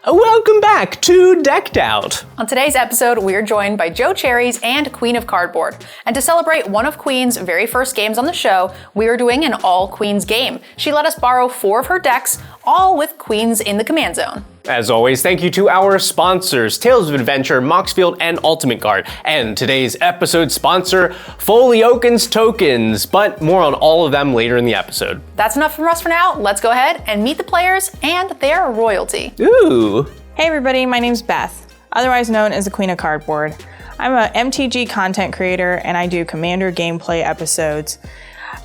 Welcome back to Decked Out. On today's episode, we're joined by Joe Cherries and Queen of Cardboard. And to celebrate one of Queen's very first games on the show, we are doing an all Queens game. She let us borrow 4 of her decks, all with Queens in the command zone. As always, thank you to our sponsors, Tales of Adventure, Moxfield, and Ultimate Guard, and today's episode sponsor, Fogliokens Tokens, but more on all of them later in the episode. That's enough from us for now. Let's go ahead and meet the players and their royalty. Ooh. Hey everybody, my name's Beth, otherwise known as the Queen of Cardboard. I'm a MTG content creator and I do Commander gameplay episodes,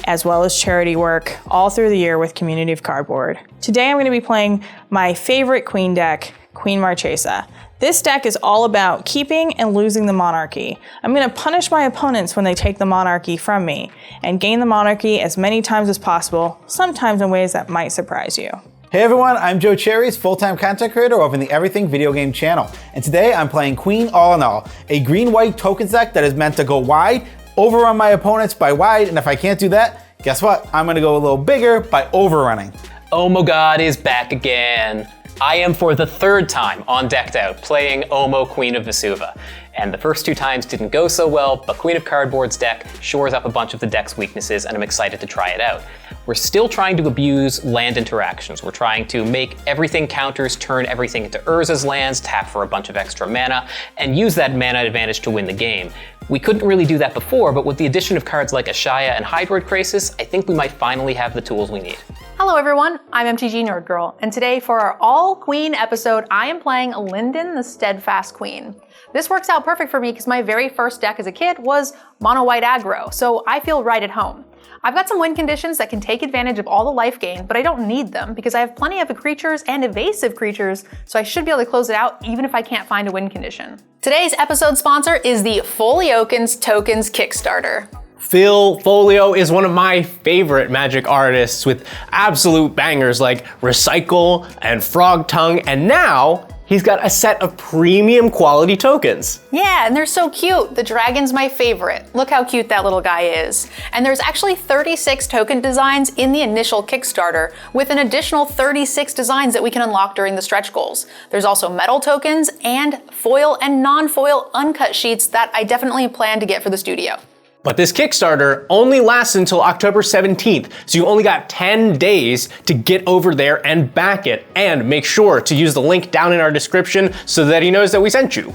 as well as charity work all through the year with Community of Cardboard. Today I'm going to be playing my favorite Queen deck, Queen Marchesa. This deck is all about keeping and losing the monarchy. I'm going to punish my opponents when they take the monarchy from me, and gain the monarchy as many times as possible, sometimes in ways that might surprise you. Hey everyone, I'm Joe Cherries, full-time content creator over in the Everything video game channel. And today I'm playing Queen All in All, a green-white tokens deck that is meant to go wide, overrun my opponents by wide, and if I can't do that, guess what? I'm gonna go a little bigger by overrunning. Omo God is back again. I am for the 3rd time on Decked Out playing Omo Queen of Vesuva. And the first 2 times didn't go so well, but Queen of Cardboard's deck shores up a bunch of the deck's weaknesses and I'm excited to try it out. We're still trying to abuse land interactions. We're trying to make everything counters, turn everything into Urza's lands, tap for a bunch of extra mana, and use that mana advantage to win the game. We couldn't really do that before, but with the addition of cards like Ashaya and Hydroid Crisis, I think we might finally have the tools we need. Hello everyone, I'm MTGNerdGirl, and today for our All Queen episode, I am playing Linden the Steadfast Queen. This works out perfect for me because my very first deck as a kid was mono white aggro, so I feel right at home. I've got some win conditions that can take advantage of all the life gain, but I don't need them because I have plenty of creatures and evasive creatures, so I should be able to close it out even if I can't find a win condition. Today's episode sponsor is the Fogliokens Tokens Kickstarter. Phil Folio is one of my favorite Magic artists with absolute bangers like Recycle and Frog Tongue, and now he's got a set of premium quality tokens. Yeah, and they're so cute. The dragon's my favorite. Look how cute that little guy is. And there's actually 36 token designs in the initial Kickstarter, with an additional 36 designs that we can unlock during the stretch goals. There's also metal tokens and foil and non-foil uncut sheets that I definitely plan to get for the studio. But this Kickstarter only lasts until October 17th, so you only got 10 days to get over there and back it. And make sure to use the link down in our description so that he knows that we sent you.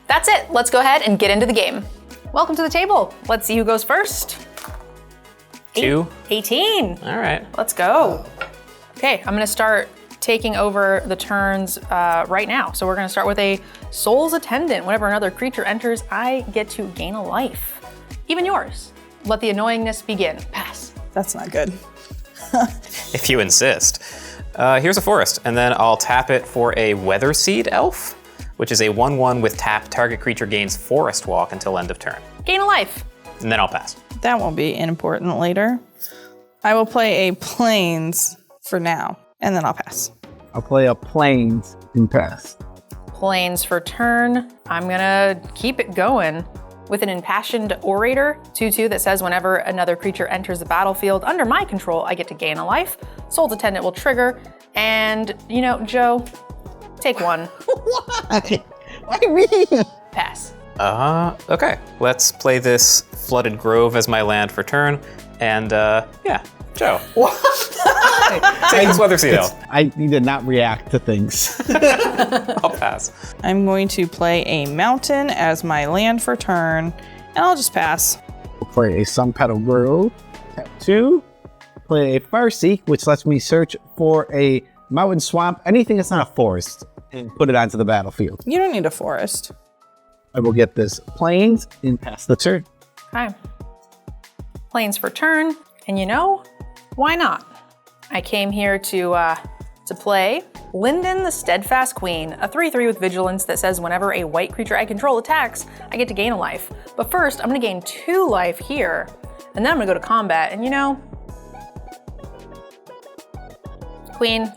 That's it, let's go ahead and get into the game. Welcome to the table. Let's see who goes first. 2. 18. All right. Let's go. Okay, I'm gonna start taking over the turns right now. So we're gonna start with a Soul's Attendant. Whenever another creature enters, I get to gain a life. Even yours. Let the annoyingness begin. Pass. That's not good. If you insist. Here's a forest, and then I'll tap it for a Weather Seed Elf, which is a 1/1 with tap. Target creature gains Forest Walk until end of turn. Gain a life. And then I'll pass. That won't be important later. I will play a Plains for now, and then I'll pass. I'll play a Plains and pass. Plains for turn. I'm gonna keep it going with an Impassioned Orator, 2/2 that says whenever another creature enters the battlefield under my control, I get to gain a life. Soul's Attendant will trigger, and you know, Joe, take 1. What? What do you mean? Pass. Okay. Let's play this Flooded Grove as my land for turn, and yeah, Joe. Take this Weather Seed Elf. I need to not react to things. I'll pass. I'm going to play a Mountain as my land for turn, and I'll just pass. We'll play a Sun Petal Grove. Tap 2. Play a Farseek, which lets me search for a mountain swamp, anything that's not a forest, and put it onto the battlefield. You don't need a forest. I will get this Plains and pass the turn. Okay. Plains for turn, and you know, why not? I came here to play Linden the Steadfast Queen, a 3/3 with Vigilance that says whenever a white creature I control attacks, I get to gain a life. But first, I'm gonna gain 2 life here, and then I'm gonna go to combat, and you know, Queen,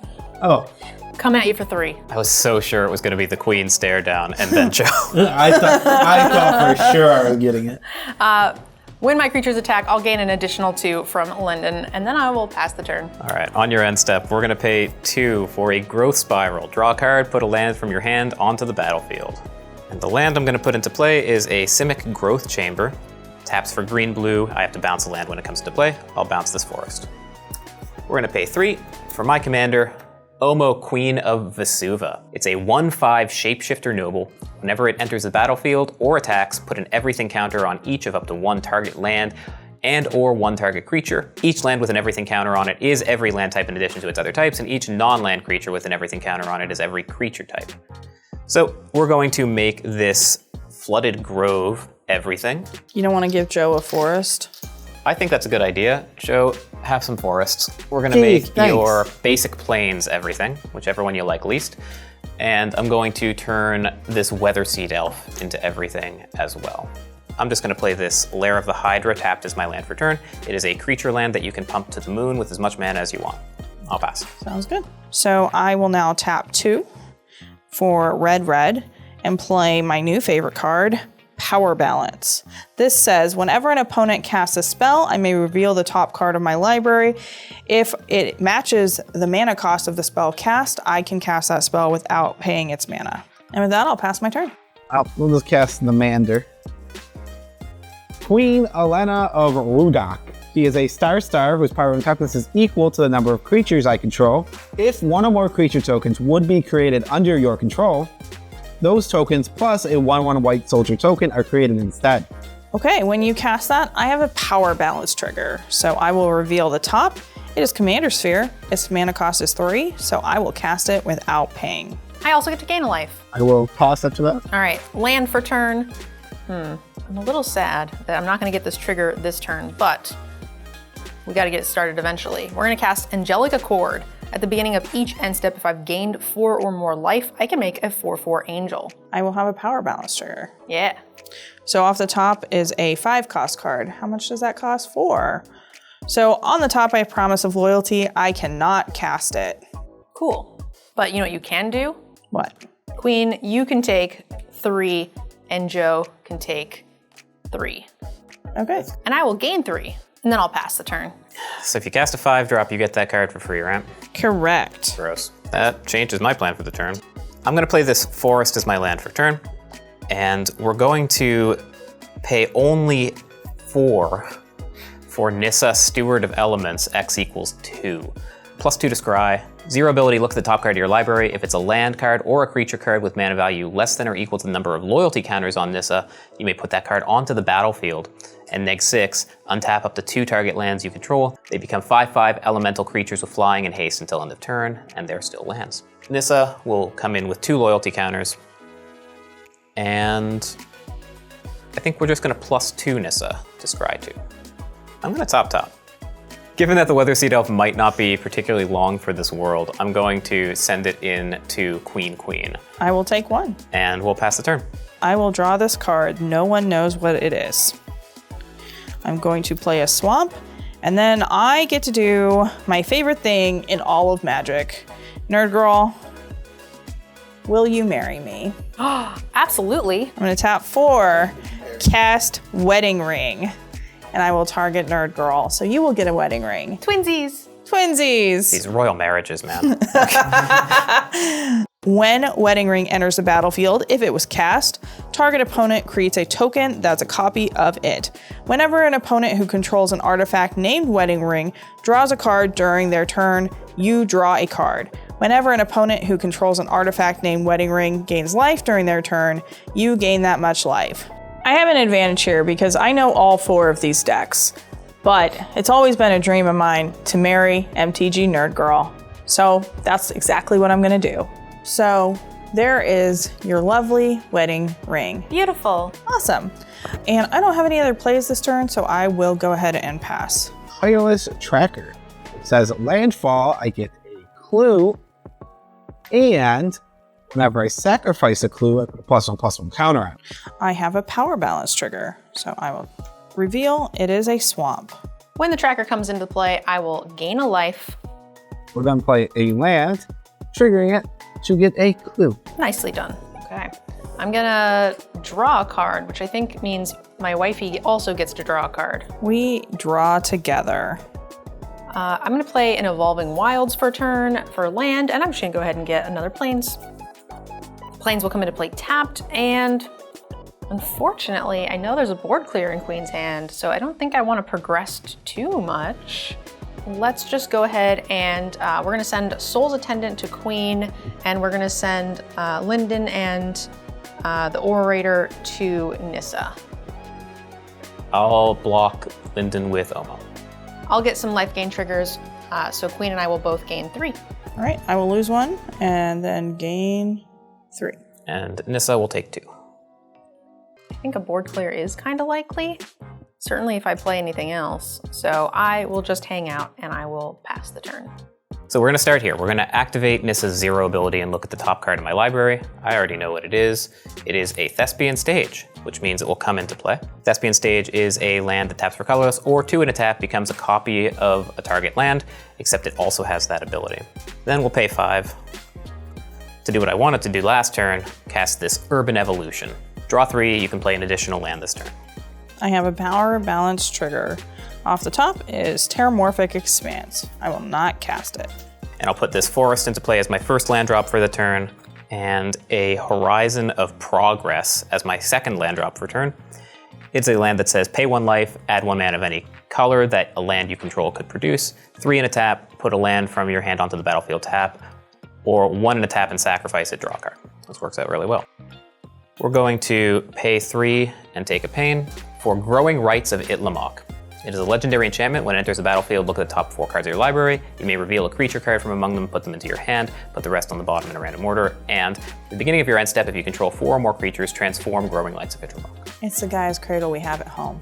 come at you for 3. I was so sure it was going to be the Queen stare down and then Joe. I thought for sure I was getting it. When my creatures attack, I'll gain an additional 2 from Linden, and then I will pass the turn. All right, on your end step, we're gonna pay 2 for a Growth Spiral. Draw a card, put a land from your hand onto the battlefield. And the land I'm gonna put into play is a Simic Growth Chamber. Taps for green-blue. I have to bounce a land when it comes into play. I'll bounce this forest. We're gonna pay 3 for my commander, Omo, Queen of Vesuva. It's a 1/5 shapeshifter noble. Whenever it enters the battlefield or attacks, put an everything counter on each of up to 1 target land and or 1 target creature. Each land with an everything counter on it is every land type in addition to its other types, and each non-land creature with an everything counter on it is every creature type. So we're going to make this Flooded Grove everything. You don't want to give Joe a forest? I think that's a good idea. Joe, have some forests. We're gonna Jeez, make thanks. your basic plains everything, whichever one you like least. And I'm going to turn this Weatherseed Elf into everything as well. I'm just gonna play this Lair of the Hydra tapped as my land for turn. It is a creature land that you can pump to the moon with as much mana as you want. I'll pass. Sounds good. So I will now tap 2 for red, and play my new favorite card, Power Balance. This says, whenever an opponent casts a spell, I may reveal the top card of my library. If it matches the mana cost of the spell cast, I can cast that spell without paying its mana. And with that, I'll pass my turn. We'll just cast the Mander. Queen Elena of Rudak. She is a star whose power and toughness is equal to the number of creatures I control. If 1 or more creature tokens would be created under your control, those tokens plus a 1/1 white soldier token are created instead. Okay, when you cast that, I have a Power Balance trigger. So I will reveal the top. It is Commander Sphere. Its mana cost is 3, so I will cast it without paying. I also get to gain a life. I will toss up to that. All right, land for turn. I'm a little sad that I'm not gonna get this trigger this turn, but we gotta get it started eventually. We're gonna cast Angelic Accord. At the beginning of each end step, if I've gained 4 or more life, I can make a 4/4 angel. I will have a Power Balance trigger. Yeah. So off the top is a 5-cost card. How much does that cost? 4. So on the top, I have Promise of Loyalty. I cannot cast it. Cool. But you know what you can do? What? Queen, you can take 3, and Joe can take 3. Okay. And I will gain 3, and then I'll pass the turn. So if you cast a 5-drop, you get that card for free, right? Correct. Gross. That changes my plan for the turn. I'm gonna play this forest as my land for turn, and we're going to pay only 4 for Nissa, Steward of Elements, X equals 2. +2 to scry. 0 ability, look at the top card of your library. If it's a land card or a creature card with mana value less than or equal to the number of loyalty counters on Nissa, you may put that card onto the battlefield. And -6, untap up to 2 target lands you control. They become 5/5 elemental creatures with flying and haste until end of turn, and they're still lands. Nissa will come in with 2 loyalty counters. And I think we're just gonna +2 Nissa to scry 2. I'm gonna top. Given that the Weatherseed Elf might not be particularly long for this world, I'm going to send it in to Queen. I will take 1. And we'll pass the turn. I will draw this card. No one knows what it is. I'm going to play a swamp, and then I get to do my favorite thing in all of Magic. Nerd Girl, will you marry me? Absolutely. I'm gonna tap 4, cast Wedding Ring, and I will target Nerd Girl. So you will get a wedding ring. Twinsies. Twinsies! These royal marriages, man. When Wedding Ring enters the battlefield, if it was cast, target opponent creates a token that's a copy of it. Whenever an opponent who controls an artifact named Wedding Ring draws a card during their turn, you draw a card. Whenever an opponent who controls an artifact named Wedding Ring gains life during their turn, you gain that much life. I have an advantage here because I know all 4 of these decks, but it's always been a dream of mine to marry MTG Nerd Girl. So that's exactly what I'm gonna do. So there is your lovely wedding ring. Beautiful. Awesome. And I don't have any other plays this turn, so I will go ahead and pass. Tireless Tracker. It says landfall, I get a clue, and whenever I sacrifice a clue, I put a +1/+1 counter on it. I have a Power Balance trigger, so I will reveal it is a swamp. When the tracker comes into play, I will gain a life. We'll then play a land, triggering it to get a clue. Nicely done. Okay. I'm gonna draw a card, which I think means my wifey also gets to draw a card. We draw together. I'm gonna play an Evolving Wilds for a turn for land, and I'm just gonna go ahead and get another Plains. Plains will come into play tapped, and unfortunately, I know there's a board clear in Queen's hand, so I don't think I wanna progress too much. Let's just go ahead and we're gonna send Soul's Attendant to Queen, and we're gonna send Lyndon and the Orator to Nissa. I'll block Lyndon with Omo. I'll get some life gain triggers, so Queen and I will both gain 3. All right, I will lose 1 and then gain 3. And Nissa will take 2. I think a board clear is kind of likely, certainly if I play anything else. So I will just hang out and I will pass the turn. So we're gonna start here. We're gonna activate Nissa's 0 ability and look at the top card in my library. I already know what it is. It is a Thespian Stage, which means it will come into play. Thespian Stage is a land that taps for colorless, or 2 in a tap becomes a copy of a target land, except it also has that ability. Then we'll pay 5 to do what I wanted to do last turn, cast this Urban Evolution. Draw 3, you can play an additional land this turn. I have a power balance trigger. Off the top is Terramorphic Expanse. I will not cast it. And I'll put this Forest into play as my first land drop for the turn, and a Horizon of Progress as my second land drop for turn. It's a land that says pay 1 life, add 1 mana of any color that a land you control could produce, 3 in a tap, put a land from your hand onto the battlefield tap, or 1 in a tap and sacrifice it, draw a card. This works out really well. We're going to pay 3 and take a pain for Growing Rights of Itlamok. It is a legendary enchantment. When it enters the battlefield, look at the top 4 cards of your library. You may reveal a creature card from among them, put them into your hand, put the rest on the bottom in a random order, and at the beginning of your end step, if you control 4 or more creatures, transform Growing Rights of Itlamok. It's the guy's cradle we have at home.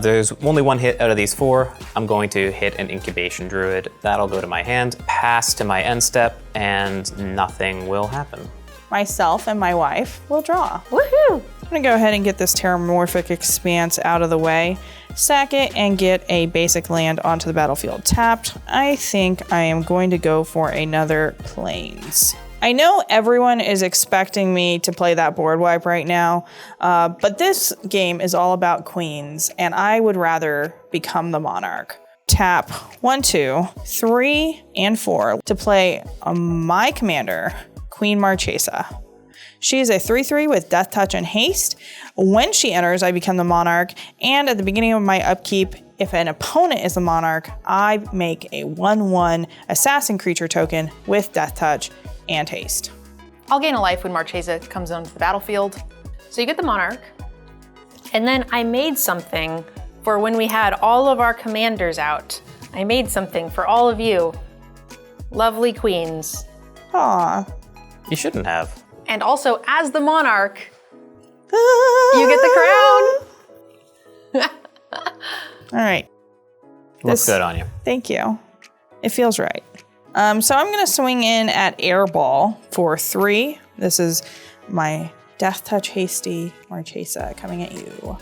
There's only 1 hit out of these 4. I'm going to hit an Incubation Druid. That'll go to my hand, pass to my end step, and nothing will happen. Myself and my wife will draw. Woohoo! I'm gonna go ahead and get this Terramorphic Expanse out of the way, sack it, and get a basic land onto the battlefield tapped. I think I am going to go for another Plains. I know everyone is expecting me to play that board wipe right now, but this game is all about queens, and I would rather become the Monarch. Tap 1, 2, 3, and 4 to play my commander, Queen Marchesa. She is a 3/3 with Death Touch and Haste. When she enters, I become the Monarch, and at the beginning of my upkeep, if an opponent is the Monarch, I make a 1/1 assassin creature token with Death Touch and Haste. I'll gain a life when Marchesa comes onto the battlefield. So you get the Monarch, and then I made something for when we had all of our commanders out. I made something for all of you, lovely queens. Aw. You shouldn't have. And also, as the Monarch, you get the crown. All right. Looks good on you. Thank you. It feels right. So I'm going to swing in at Airball for 3. This is my Death Touch Hasty Marchesa coming at you.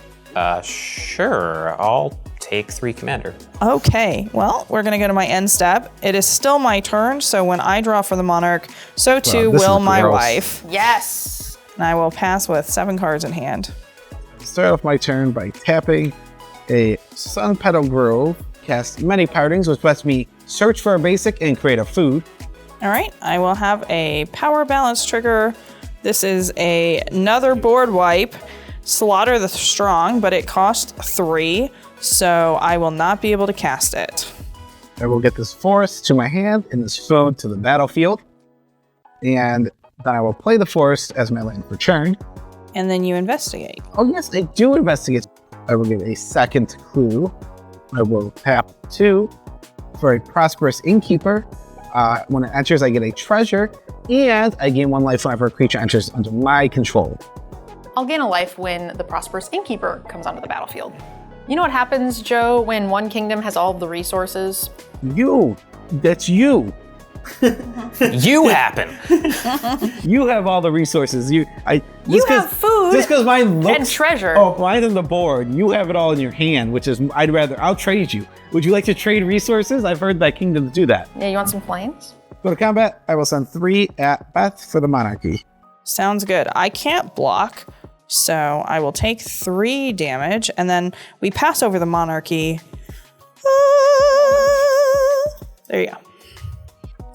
Sure. I'll take 3 commander. Okay, well, we're gonna go to my end step. It is still my turn, so when I draw for the Monarch, so too will my wife. Yes. And I will pass with 7 cards in hand. Start off my turn by tapping a Sun Petal Grove, cast Many Partings, which lets me search for a basic and create a food. All right, I will have a power balance trigger. This is another board wipe. Slaughter the Strong, but it costs 3, so I will not be able to cast it. I will get this forest to my hand and this food to the battlefield. And then I will play the forest as my land for turn. And then you investigate. Oh yes, I do investigate. I will get a second clue. I will tap 2 for a Prosperous Innkeeper. When it enters, I get a treasure, and I gain 1 life whenever a creature enters under my control. I'll gain a life when the Prosperous Innkeeper comes onto the battlefield. You know what happens, Joe, when one kingdom has all of the resources? You! That's you! You happen! You have all the resources. You have food just because mine looks and treasure. Oh, mine on the board. You have it all in your hand, which is I'll trade you. Would you like to trade resources? I've heard that kingdoms do that. Yeah, you want some planes? Go to combat. I will send 3 at Beth for the monarchy. Sounds good. I can't block, so I will take 3 damage, and then we pass over the Monarchy. There you go.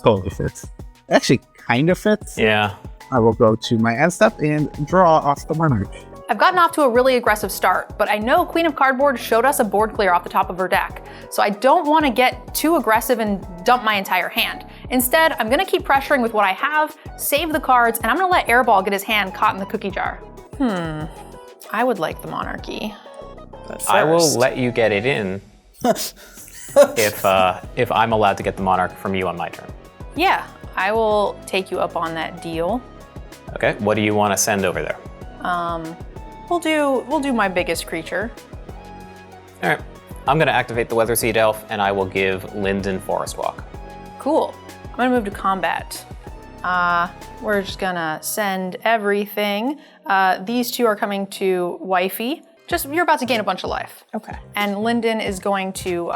Totally fits. Actually, kind of fits. Yeah. I will go to my end step and draw off the Monarch. I've gotten off to a really aggressive start, but I know Queen of Cardboard showed us a board clear off the top of her deck, so I don't want to get too aggressive and dump my entire hand. Instead, I'm going to keep pressuring with what I have, save the cards, and I'm going to let Airball get his hand caught in the cookie jar. I would like the Monarchy. But I will first- let you get it in if I'm allowed to get the Monarch from you on my turn. Yeah, I will take you up on that deal. Okay, what do you want to send over there? We'll do my biggest creature. All right, I'm going to activate the Weather Seed Elf, and I will give Linden Forest Walk. Cool. I'm gonna move to combat. We're just gonna send everything. These two are coming to Wifey. You're about to gain a bunch of life. Okay. And Linden is going to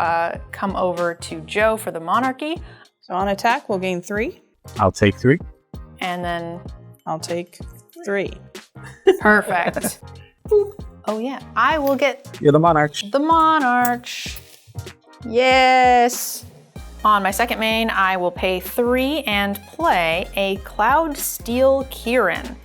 come over to Joe for the Monarchy. So on attack, we'll gain 3, I'll take 3. And then, I'll take 3. perfect. Oh yeah, I will get You're the Monarch. the Monarchs. Yes. On my second main, I will pay 3 and play a Cloud Steel Kieran.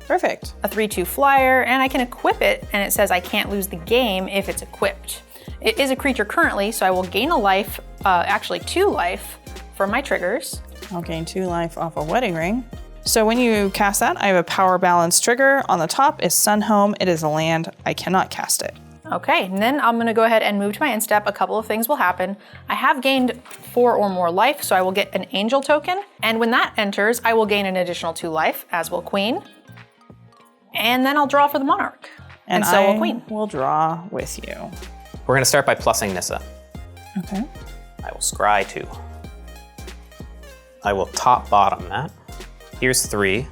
Perfect. A 3/2 flyer, and I can equip it, and it says I can't lose the game if it's equipped. It is a creature currently, so I will gain a life, actually 2 life, from my triggers. I'll gain 2 life off a wedding ring. So when you cast that, I have a power balance trigger. On the top is Sunhome. It is a land. I cannot cast it. Okay, and then I'm gonna go ahead and move to my end step. A couple of things will happen. I have gained 4 or more life, so I will get an Angel token, and when that enters, I will gain an additional 2 life, as will Queen. And then I'll draw for the Monarch. And so will Queen. will draw with you. We're going to start by plussing Nissa. Okay. I will scry 2. I will top bottom that. Here's 3.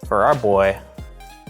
For our boy,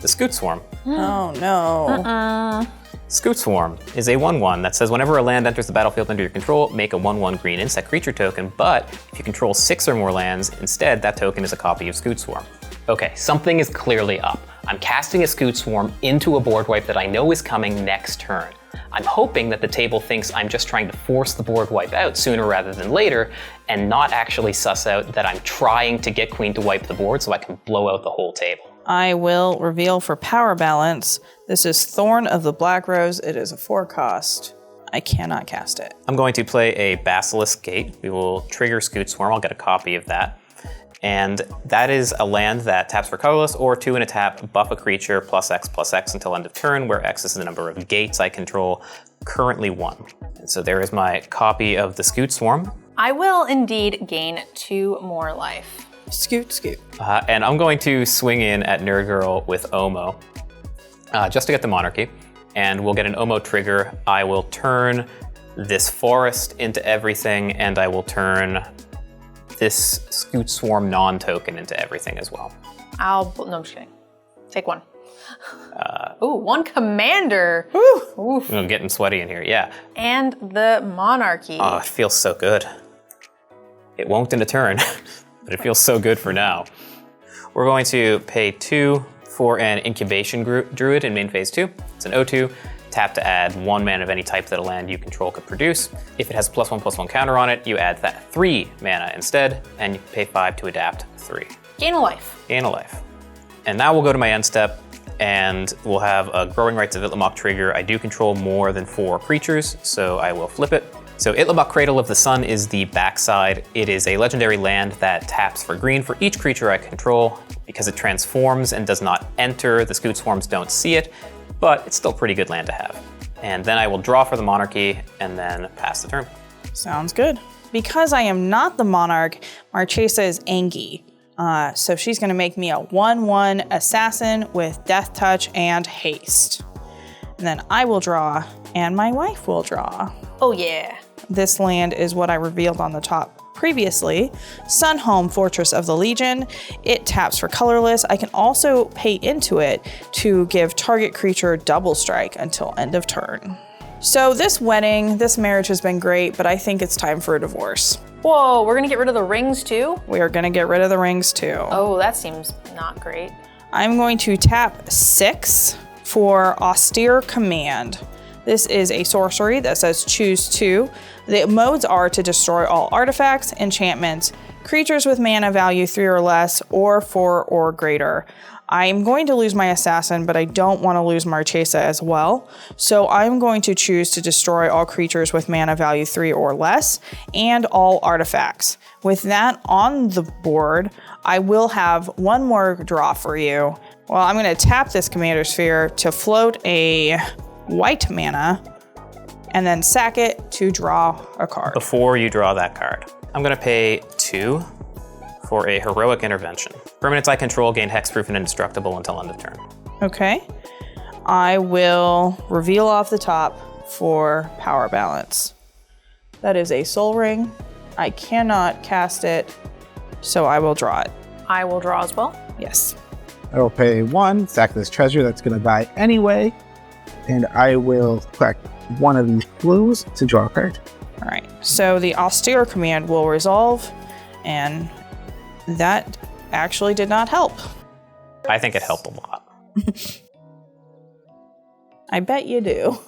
the Scoot Swarm. Oh no. Scoot Swarm is a 1/1 that says whenever a land enters the battlefield under your control, make a 1/1 green insect creature token, but if you control 6 or more lands, instead that token is a copy of Scoot Swarm. Okay, something is clearly up. I'm casting a Scoot Swarm into a board wipe that I know is coming next turn. I'm hoping that the table thinks I'm just trying to force the board wipe out sooner rather than later, and not actually suss out that I'm trying to get Queen to wipe the board so I can blow out the whole table. I will reveal for power balance. This is Thorn of the Black Rose. It is a 4 cost. I cannot cast it. I'm going to play a Basilisk Gate. We will trigger Scoot Swarm. I'll get a copy of that. And that is a land that taps for colorless or 2 in a tap, buff a creature +X until end of turn, where X is the number of gates I control, currently 1. And so there is my copy of the Scoot Swarm. I will indeed gain 2 more life. Scoot, scoot. And I'm going to swing in at NerdGirl with Omo, just to get the Monarchy. And we'll get an Omo trigger. I will turn this forest into everything, and I will turn this Scoot Swarm non-token into everything as well. No, I'm just kidding. Take 1. Ooh, 1 commander. Oof. I'm getting sweaty in here, yeah. And the Monarchy. Oh, it feels so good. It won't in a turn, but it feels so good for now. We're going to pay 2 for an Incubation Druid in main phase 2. It's an 0/2. Tap to add 1 mana of any type that a land you control could produce. If it has a +1/+1 counter on it, you add that 3 mana instead, and you pay 5 to adapt 3. Gain a life. Gain a life. And now we'll go to my end step, and we'll have a Growing Rites of Itlimoc trigger. I do control more than 4 creatures, so I will flip it. So Itlimoc Cradle of the Sun is the backside. It is a legendary land that taps for green for each creature I control. Because it transforms and does not enter, the Scoot Swarms don't see it, but it's still a pretty good land to have. And then I will draw for the Monarchy and then pass the turn. Sounds good. Because I am not the Monarch, Marchesa is Angie. So she's going to make me a 1/1 assassin with Death Touch and Haste. And then I will draw, and my wife will draw. Oh yeah. This land is what I revealed on the top previously. Sunhome, Fortress of the Legion. It taps for colorless. I can also pay into it to give target creature double strike until end of turn. So this marriage has been great, but I think it's time for a divorce. Whoa, we're gonna get rid of the rings too? We are gonna get rid of the rings too. Oh, that seems not great. I'm going to tap 6 for Austere Command. This is a sorcery that says choose 2. The modes are to destroy all artifacts, enchantments, creatures with mana value 3 or less, or 4 or greater. I'm going to lose my assassin, but I don't want to lose Marchesa as well. So I'm going to choose to destroy all creatures with mana value 3 or less, and all artifacts. With that on the board, I will have one more draw for you. Well, I'm going to tap this Commander Sphere to float a white mana, and then sack it to draw a card. Before you draw that card, I'm gonna pay 2 for a Heroic Intervention. Permanents I control gain hexproof and indestructible until end of turn. Okay. I will reveal off the top for Power Balance. That is a Soul Ring. I cannot cast it, so I will draw it. I will draw as well. Yes. I will pay 1, sack this treasure that's going to die anyway, and I will collect one of these blues to draw a card. All right. So the Austere Command will resolve, and that actually did not help. I think it helped a lot. I bet you do.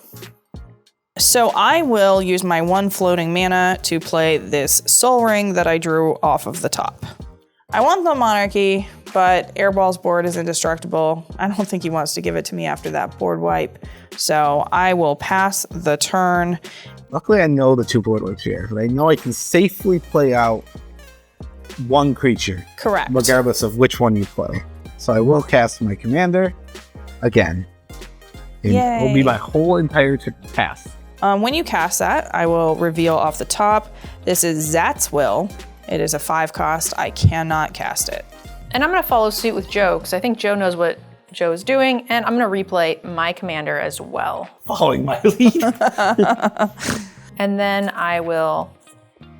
So I will use my 1 floating mana to play this Soul Ring that I drew off of the top. I want the Monarchy, but Airball's board is indestructible. I don't think he wants to give it to me after that board wipe. So I will pass the turn. Luckily, I know the 2 board wipes here, but I know I can safely play out 1 creature. Correct. Regardless of which one you play. So I will cast my commander again. And it will be my whole entire pass. When you cast that, I will reveal off the top. This is Zat's Will. It is a 5 cost. I cannot cast it. And I'm gonna follow suit with Joe, because I think Joe knows what Joe is doing, and I'm gonna replay my commander as well. Following my lead. And then I will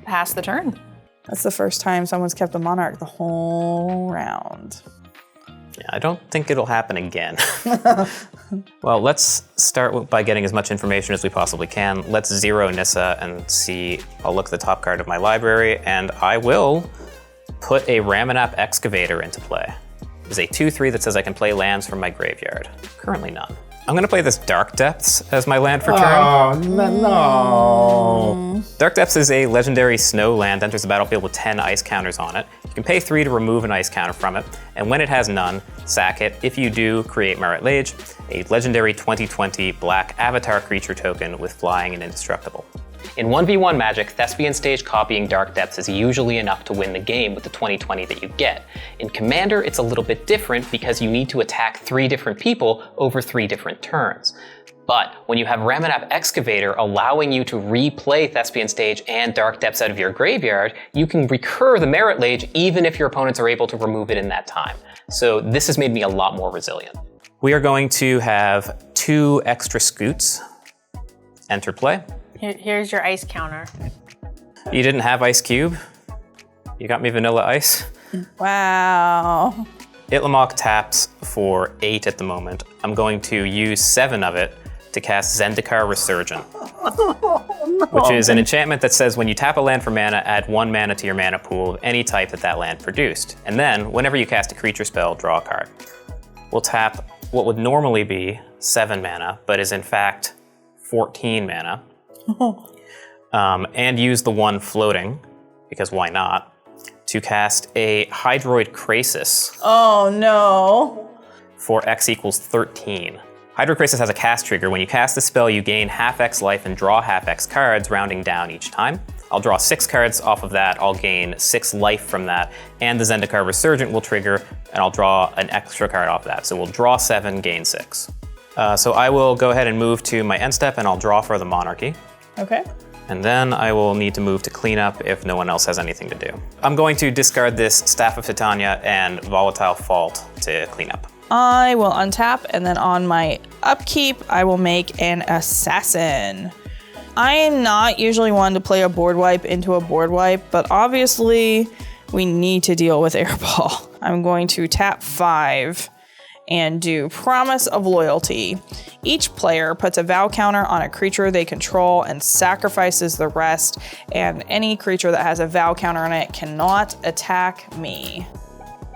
pass the turn. That's the first time someone's kept a Monarch the whole round. Yeah, I don't think it'll happen again. Well, let's start by getting as much information as we possibly can. Let's zero Nissa and see. I'll look at the top card of my library, and I will put a Ramanap Excavator into play. It's a 2/3 that says I can play lands from my graveyard. Currently none. I'm gonna play this Dark Depths as my land for turn. Oh, no. Dark Depths is a legendary snow land, enters the battlefield with 10 ice counters on it. You can pay 3 to remove an ice counter from it, and when it has none, sack it. If you do, create Marit Lage, a legendary 2020 black avatar creature token with flying and indestructible. In 1v1 Magic, Thespian Stage copying Dark Depths is usually enough to win the game with the 2020 that you get. In Commander, it's a little bit different because you need to attack 3 different people over 3 different turns. But when you have Ramanap Excavator allowing you to replay Thespian Stage and Dark Depths out of your graveyard, you can recur the Marit Lage even if your opponents are able to remove it in that time. So this has made me a lot more resilient. We are going to have 2 extra Scoots enter play. Here's your ice counter. You didn't have Ice Cube? You got me Vanilla Ice? Wow. Itlimoc taps for 8 at the moment. I'm going to use 7 of it to cast Zendikar Resurgent, which is an enchantment that says when you tap a land for mana, add 1 mana to your mana pool of any type that land produced. And then, whenever you cast a creature spell, draw a card. We'll tap what would normally be 7 mana, but is in fact 14 mana. And use the 1 floating, because why not, to cast a Hydroid Krasis. Oh no. For X equals 13. Hydroid Krasis has a cast trigger. When you cast the spell, you gain half X life and draw half X cards, rounding down each time. I'll draw 6 cards off of that. I'll gain 6 life from that, and the Zendikar Resurgent will trigger, and I'll draw an extra card off that. So we'll draw 7, gain 6. So I will go ahead and move to my end step, and I'll draw for the Monarchy. Okay. And then I will need to move to clean up if no one else has anything to do. I'm going to discard this Staff of Titania and Volatile Fault to clean up. I will untap, and then on my upkeep, I will make an Assassin. I am not usually one to play a board wipe into a board wipe, but obviously we need to deal with Airball. I'm going to tap 5 and do Promise of Loyalty. Each player puts a vow counter on a creature they control and sacrifices the rest, and any creature that has a vow counter on it cannot attack me.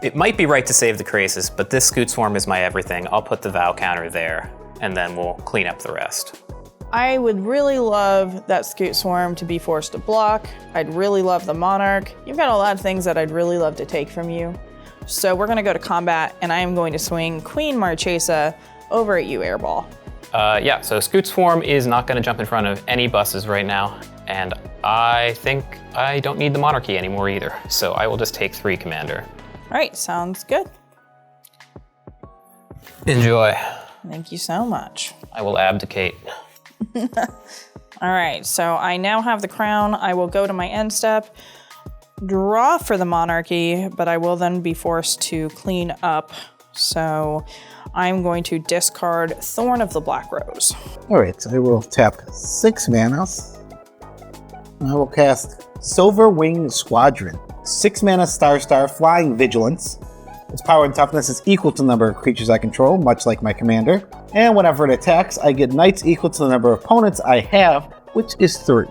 It might be right to save the Krasis, but this Scoot Swarm is my everything. I'll put the vow counter there, and then we'll clean up the rest. I would really love that Scoot Swarm to be forced to block. I'd really love the Monarch. You've got a lot of things that I'd really love to take from you. So we're gonna go to combat, and I am going to swing Queen Marchesa over at you, Airball. Yeah, so Scoot Swarm is not gonna jump in front of any buses right now, and I think I don't need the Monarchy anymore either. So I will just take 3, Commander. All right, sounds good. Enjoy. Thank you so much. I will abdicate. All right, so I now have the crown. I will go to my end step, draw for the Monarchy, but I will then be forced to clean up. So I'm going to discard Thorn of the Black Rose. All right, so I will tap 6 mana. I will cast Silver Wing Squadron. 6 mana star flying vigilance. Its power and toughness is equal to the number of creatures I control, much like my commander. And whenever it attacks, I get knights equal to the number of opponents I have, which is 3.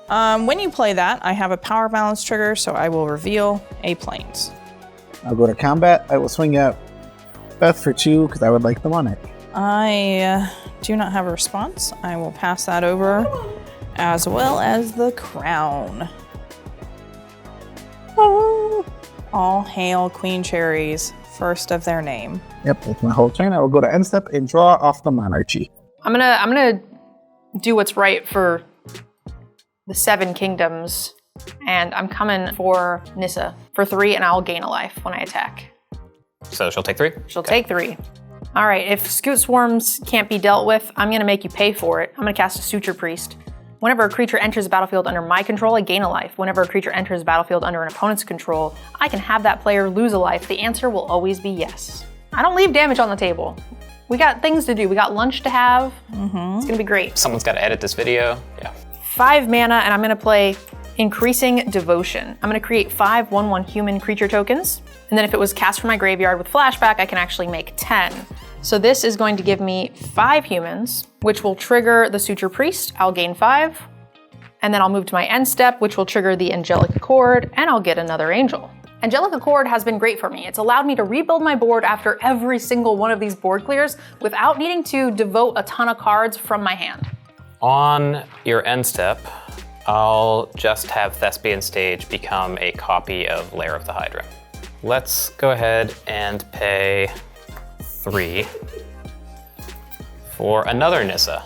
When you play that, I have a power balance trigger, so I will reveal a Plains. I'll go to combat. I will swing at Beth for 2 because I would like the Monarch. I do not have a response. I will pass that over, as well as the crown. All hail Queen Cherries, first of their name. Yep, that's my whole turn. I will go to end step and draw off the Monarchy. I'm gonna do what's right for the 7 kingdoms, and I'm coming for Nissa for 3, and I'll gain a life when I attack. So she'll take 3? She'll take 3. All right, if Scoot Swarms can't be dealt with, I'm gonna make you pay for it. I'm gonna cast a Suture Priest. Whenever a creature enters the battlefield under my control, I gain a life. Whenever a creature enters the battlefield under an opponent's control, I can have that player lose a life. The answer will always be yes. I don't leave damage on the table. We got things to do. We got lunch to have. It's gonna be great. Someone's got to edit this video. Yeah. 5 mana, and I'm gonna play Increasing Devotion. I'm gonna create 5 1/1 human creature tokens, and then if it was cast from my graveyard with flashback, I can actually make 10. So this is going to give me 5 humans, which will trigger the Suture Priest. I'll gain 5, and then I'll move to my end step, which will trigger the Angelic Accord, and I'll get another Angel. Angelic Accord has been great for me. It's allowed me to rebuild my board after every single one of these board clears without needing to devote a ton of cards from my hand. On your end step, I'll just have Thespian Stage become a copy of Lair of the Hydra. Let's go ahead and pay 3 for another Nissa.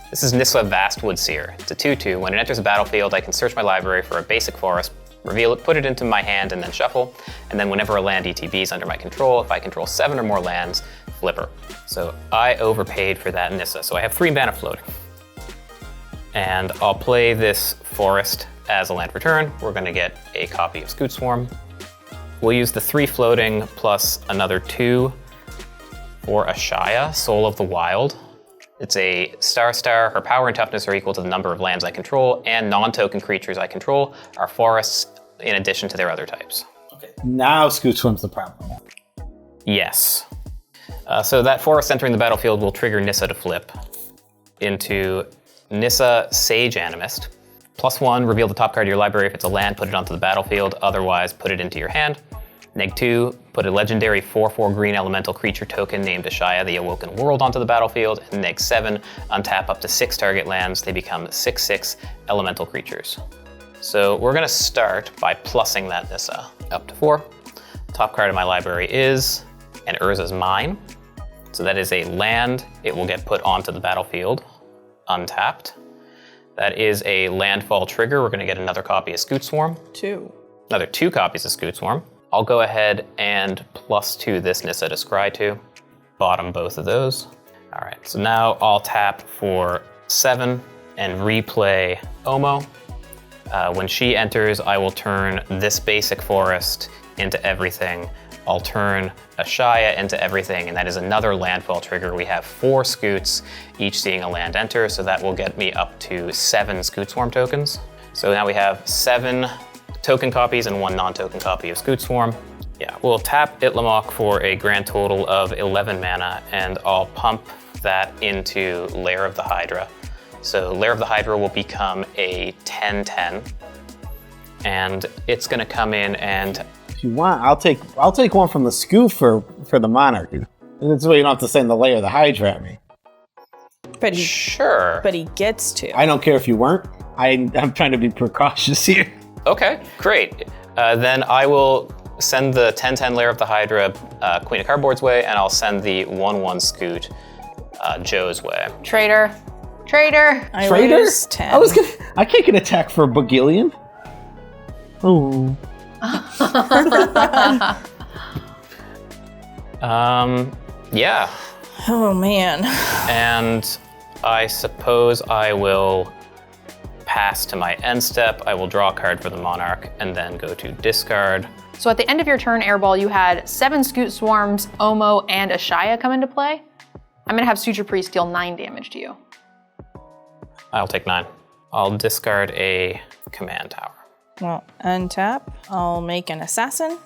This is Nissa Vastwood Seer. It's a 2/2. When it enters the battlefield, I can search my library for a basic forest, reveal it, put it into my hand, and then shuffle. And then whenever a land ETB is under my control, if I control 7 or more lands, flip her. So I overpaid for that Nissa, so I have 3 mana floating. And I'll play this forest as a land return. We're gonna get a copy of Scoot Swarm. We'll use the 3 floating plus another 2 for Ashaya, Soul of the Wild. It's a star. Her power and toughness are equal to the number of lands I control, and non-token creatures I control are forests in addition to their other types. Okay. Now Scoot Swarm's the problem. Yes. So that forest entering the battlefield will trigger Nissa to flip into Nissa Sage Animist. +1, reveal the top card of your library. If it's a land, put it onto the battlefield. Otherwise, put it into your hand. -2, put a legendary 4/4 green elemental creature token named Ashaya, the Awoken World, onto the battlefield. And -7, untap up to 6 target lands. They become 6/6 elemental creatures. So we're gonna start by plussing that Nissa up to 4. Top card of my library is an Urza's Mine. So that is a land. It will get put onto the battlefield, untapped. That is a landfall trigger. We're gonna get another copy of Scoot Swarm. 2. Another 2 copies of Scoot Swarm. I'll go ahead and +2 this Nissa to scry to. Bottom both of those. All right, so now I'll tap for 7 and replay Omo. When she enters, I will turn this basic forest into everything. I'll turn Ashaya into everything, and that is another landfall trigger. We have 4 Scoots, each seeing a land enter, so that will get me up to 7 Scoot Swarm tokens. So now we have 7 token copies and 1 non-token copy of Scoot Swarm. Yeah, we'll tap Itlamok for a grand total of 11 mana, and I'll pump that into Lair of the Hydra. So Lair of the Hydra will become a 10/10, and it's gonna come in and... If you want, I'll take one from the scoop for the Monarchy. This way you don't have to send the Lair of the Hydra at me. But he, Sure. but he gets to. I don't care if you weren't. I'm trying to be precautious here. Okay, great. Then I will send the 10/10 Lair of the Hydra Queen of Cardboard's way, and I'll send the 1/1 Scoot Joe's way. Traitor. Traitor. I Traitor? lose 10. I can't get attacked for a Bagillion. Oh. Yeah. Oh man. And I suppose I will pass to my end step. I will draw a card for the Monarch and then go to discard. So at the end of your turn, Airball, you had 7 Scoot Swarms, Omo, and Ashaya come into play. I'm gonna have Suture Priest deal 9 damage to you. I'll take 9. I'll discard a command tower. Well, untap. I'll make an assassin,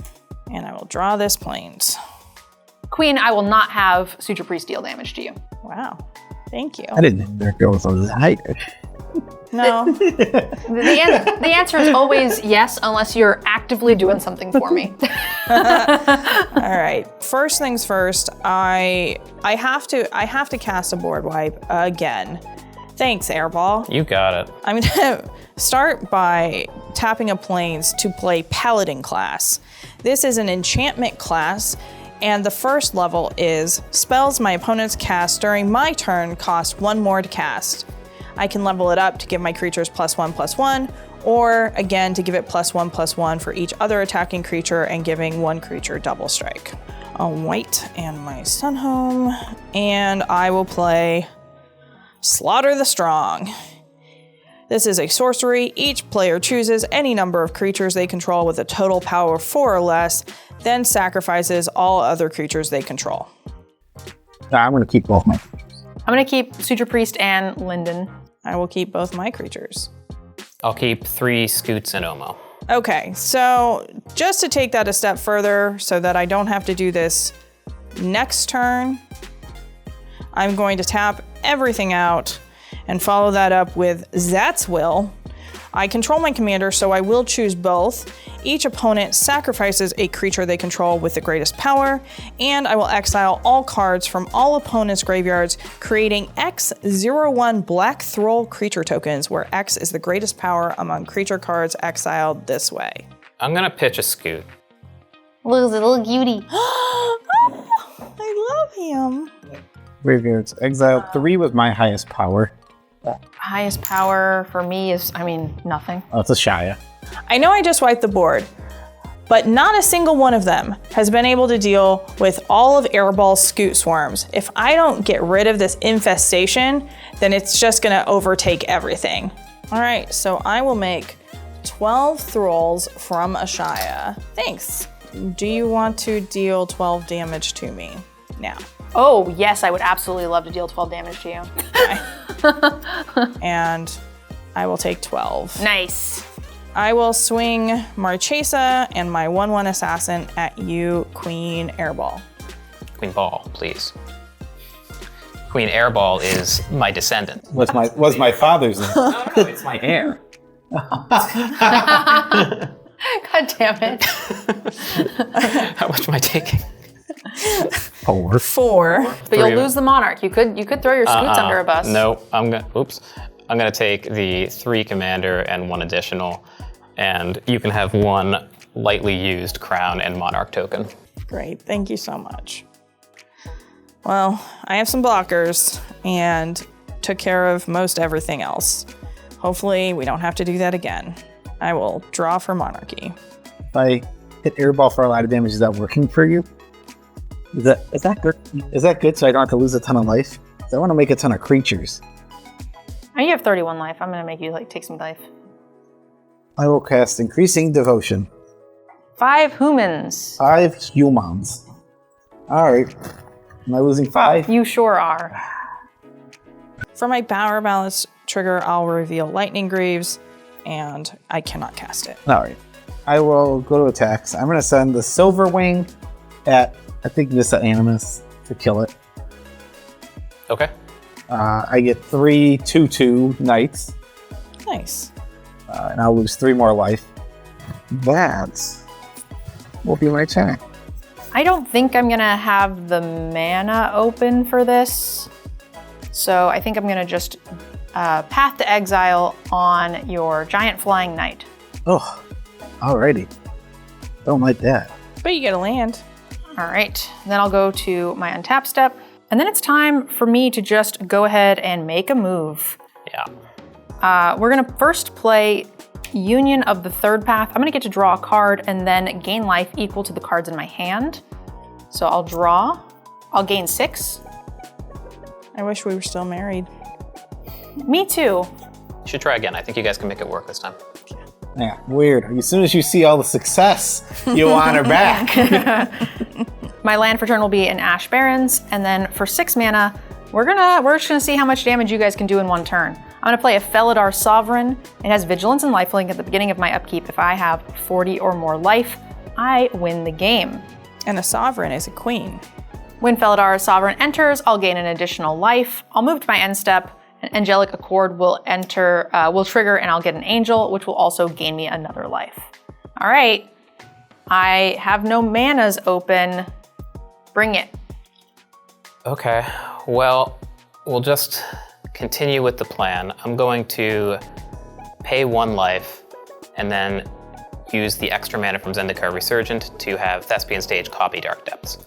and I will draw this plains. Queen, I will not have Suture Priest deal damage to you. Wow. Thank you. I didn't know there goes on the Hydra. No. The answer is always yes, unless you're actively doing something for me. All right. First things first. I have to cast a board wipe again. Thanks, Airball. You got it. I'm gonna start by tapping a plains to play Paladin class. This is an enchantment class, and the first level is spells my opponents cast during my turn cost 1 more to cast. I can level it up to give my creatures +1/+1, or again to give it +1/+1 for each other attacking creature and giving 1 creature double strike. A white and my Sunhome, and I will play Slaughter the Strong. This is a sorcery. Each player chooses any number of creatures they control with a total power of 4 or less, then sacrifices all other creatures they control. I'm going to keep both my. I'm gonna keep Suture Priest and Linden. I will keep both my creatures. I'll keep 3 Scoots and Omo. Okay, so just to take that a step further so that I don't have to do this next turn, I'm going to tap everything out and follow that up with Zat's Will. I control my commander, so I will choose both. Each opponent sacrifices a creature they control with the greatest power, and I will exile all cards from all opponents' graveyards, creating X01 Black Thrall creature tokens, where X is the greatest power among creature cards exiled this way. I'm gonna pitch a Scoot. Look, little cutie. I love him. Graveyards. Exile 3 was my highest power. Highest power for me is, nothing. Oh, it's a Shia. I know I just wiped the board, but not a single one of them has been able to deal with all of Airball's Scoot Swarms. If I don't get rid of this infestation, then it's just gonna overtake everything. All right, so I will make 12 thralls from Ashaya. Thanks. Do you want to deal 12 damage to me now? Oh, yes, I would absolutely love to deal 12 damage to you. Okay. And I will take 12. Nice. I will swing Marchesa and my 1/1 assassin at you, Queen Airball. Queen Ball, please. Queen Airball is my descendant. Was my father's name. No, it's my heir. God damn it. How much am I taking? 4. 4. But you'll Three. lose the Monarch. You could throw your Scoots under a bus. No, I'm gonna take the 3 commander and 1 additional, and you can have 1 lightly used crown and Monarch token. Great, thank you so much. Well, I have some blockers and took care of most everything else. Hopefully we don't have to do that again. I will draw for Monarchy. If I hit Airball for a lot of damage, is that working for you? Is that good? Is that good so I don't have to lose a ton of life? I want to make a ton of creatures. You have 31 life. I'm gonna make you take some life. I will cast Increasing Devotion. 5 humans. 5 humans. Alright. Am I losing 5? You sure are. For my Power Balance trigger, I'll reveal Lightning Greaves, and I cannot cast it. Alright. I will go to attacks. I'm going to send the Silver Wing at, I think, Nissa Animus to kill it. Okay. I get 3 2/2 Knights, Nice. and I'll lose 3 more life. That will be my turn. I don't think I'm gonna have the mana open for this. So I think I'm gonna just Path to Exile on your Giant Flying Knight. Oh, alrighty. Don't like that. But you get a land. All right, then I'll go to my untap step. And then it's time for me to just go ahead and make a move. Yeah. We're gonna first play Union of the Third Path. I'm gonna get to draw a card and then gain life equal to the cards in my hand. So I'll draw, I'll gain 6. I wish we were still married. Me too. You should try again. I think you guys can make it work this time. Yeah, weird. As soon as you see all the success, you want her back. My land for turn will be an Ash Barrens, and then for 6 mana, we're just gonna see how much damage you guys can do in one turn. I'm gonna play a Felidar Sovereign. It has Vigilance and Lifelink at the beginning of my upkeep. If I have 40 or more life, I win the game. And a sovereign is a queen. When Felidar Sovereign enters, I'll gain an additional life. I'll move to my end step. An Angelic Accord will trigger, and I'll get an Angel, which will also gain me another life. All right, I have no manas open. Bring it. Okay, well, we'll just continue with the plan. I'm going to pay 1 life and then use the extra mana from Zendikar Resurgent to have Thespian Stage copy Dark Depths.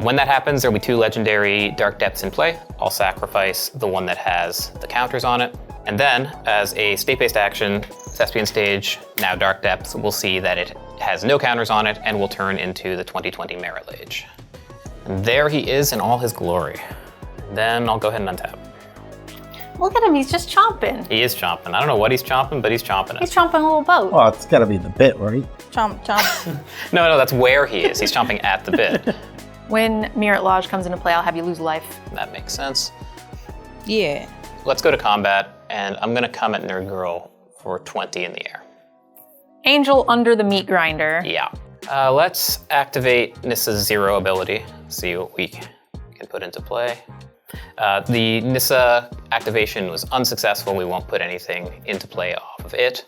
When that happens, there'll be 2 legendary Dark Depths in play. I'll sacrifice the one that has the counters on it. And then, as a state-based action, Thespian Stage, now Dark Depths, we'll see that it has no counters on it and will turn into the 2020 Merit Lage. And there he is in all his glory. Then I'll go ahead and untap. Look at him, he's just chomping. He is chomping. I don't know what he's chomping, but he's chomping He's it. chomping a little boat. Well, it's gotta be the bit, right? Chomp, chomp. No, that's where he is. He's chomping at the bit. When Merit Lodge comes into play, I'll have you lose life. That makes sense. Yeah. Let's go to combat, and I'm gonna come at Nerd Girl for 20 in the air. Angel under the meat grinder. Yeah. Let's activate Nissa's 0 ability, see what we can put into play. The Nissa activation was unsuccessful. We won't put anything into play off of it.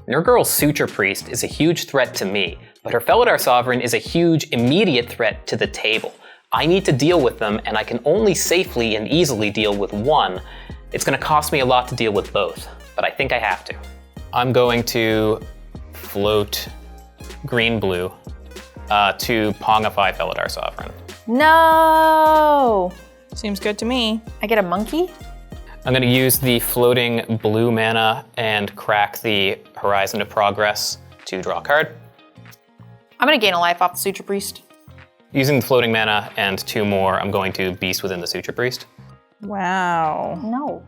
Nerd Girl's Suture Priest is a huge threat to me, but her Felidar Sovereign is a huge immediate threat to the table. I need to deal with them, and I can only safely and easily deal with one. It's gonna cost me a lot to deal with both, but I think I have to. I'm going to float green-blue to Pongify Felidar Sovereign. No! Seems good to me. I get a monkey? I'm going to use the floating blue mana and crack the Horizon of Progress to draw a card. I'm gonna gain a life off the Suture Priest. Using the floating mana and 2 more, I'm going to Beast Within the Suture Priest. Wow. No.